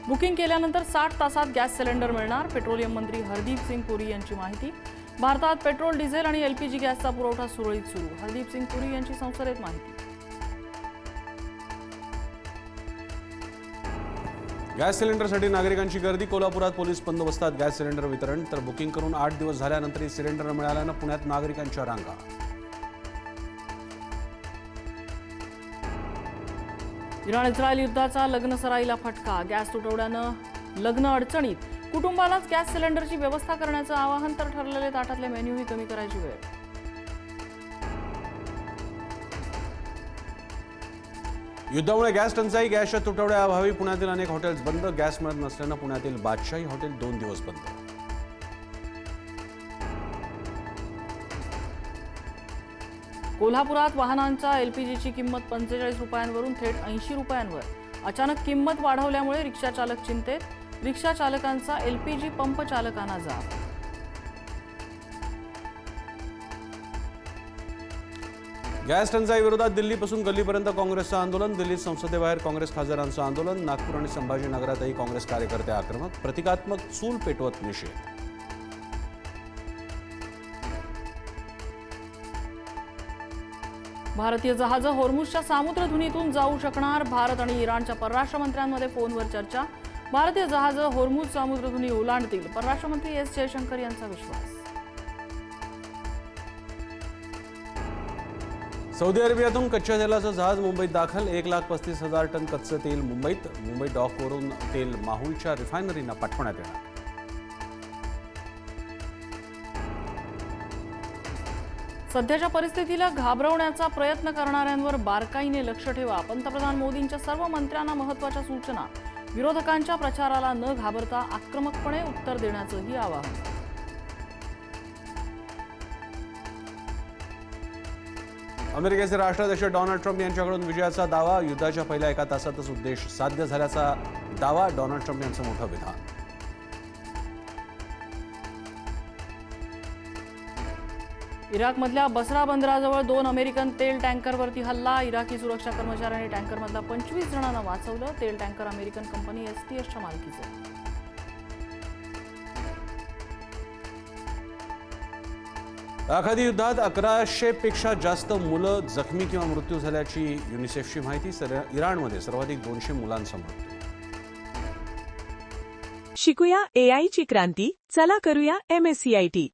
Booking केल्यानंतर 60 तासात gas cylinder मिळणार। पेट्रोलियम मंत्री हरदीप सिंग पुरी यांची माहिती। भारतात पेट्रोल, डिझेल आणि एलपीजी गॅसचा पुरवठा सुरळीत सुरू। हरदीप सिंग पुरी यांची संसदेत माहिती। गॅस सिलेंडरसाठी नागरिकांची गर्दी। कोल्हापुरात पोलीस बंदोबस्तात गॅस सिलेंडर वितरण। तर बुकिंग करून 8 दिवस झाल्यानंतरही सिलेंडर मिळाल्यानं पुण्यात नागरिकांच्या रांगा। इराण-इस्रायल युद्धाचा लग्नसराईला फटका। गॅस तुटवड्यानं लग्न अडचणीत। कुटुंबालाच गॅस सिलेंडरची व्यवस्था करण्याचं आवाहन, तर ठरलेले ताटातले मेन्यूही कमी करायची वेळ। युद्धामुळे गॅस टंचाई, गॅसच्या तुटवड्याअभावी पुण्यातील अनेक हॉटेल्स बंद। गॅस मिळत नसल्यानं पुण्यातील बादशाही हॉटेल 2 दिवस बंद। कोल्हापुरात वाहनांच्या एलपीजीची किंमत 45 रुपयांवरून थेट 80 रुपयांवर। अचानक किंमत वाढवल्यामुळे रिक्षा चालक चिंतेत। रिक्षा चालकांचा एलपीजी पंप चालकांना जाब। गॅस टंचाई विरोधात दिल्लीपासून गल्लीपर्यंत काँग्रेसचं आंदोलन। दिल्लीत संसदेबाहेर काँग्रेस खासदारांचं आंदोलन। नागपूर आणि संभाजीनगरातही काँग्रेस कार्यकर्ते आक्रमक। प्रतिकात्मक चूल पेटवत निषेध। भारतीय जहाजं होर्मुझच्या सामुद्रधुनीतून जाऊ शकणार। भारत आणि इराणच्या परराष्ट्र मंत्र्यांमध्ये फोनवर चर्चा। भारतीय जहाजं होर्मुझ सामुद्रधुनी ओलांडतील, परराष्ट्र मंत्री एस जयशंकर यांचा विश्वास। सौदी अरेबियातून कच्च्या तेलाचं जहाज मुंबईत दाखल। 1,35,000 टन कच्चं तेल मुंबईत। मुंबई डॉकवरून तेल माहुलच्या रिफायनरीना पाठवण्यात येणार। सध्याच्या परिस्थितीला घाबरवण्याचा प्रयत्न करणाऱ्यांवर बारकाईने लक्ष ठेवा। पंतप्रधान मोदींच्या सर्व मंत्र्यांना महत्त्वाच्या सूचना। विरोधकांच्या प्रचाराला न घाबरता आक्रमकपणे उत्तर देण्याचंही आवाहन। अमेरिकेचे राष्ट्राध्यक्ष डोनाल्ड ट्रम्प यांच्याकडून विजयाचा दावा। युद्धाच्या पहिल्या 1 तासातच उद्देश साध्य झाल्याचा दावा। डोनाल्ड ट्रम्प यांचं मोठं विधान। इराकमधल्या बसरा बंदराजवळ 2 अमेरिकन तेल टँकरवरती हल्ला। इराकी सुरक्षा कर्मचाऱ्यांनी टँकरमधल्या 25 जणांना वाचवलं। तेल टँकर अमेरिकन कंपनी एसटीएसच्या मालकीचे। आखाती युद्धात 1100 पेक्षा जास्त मुलं जखमी किंवा मृत्यू झाल्याची युनिसेफची माहिती। इराणमध्ये सर्वाधिक 200 मुलांचा मृत्यू। शिकूया एआयची क्रांती, चला करूया MSCIT।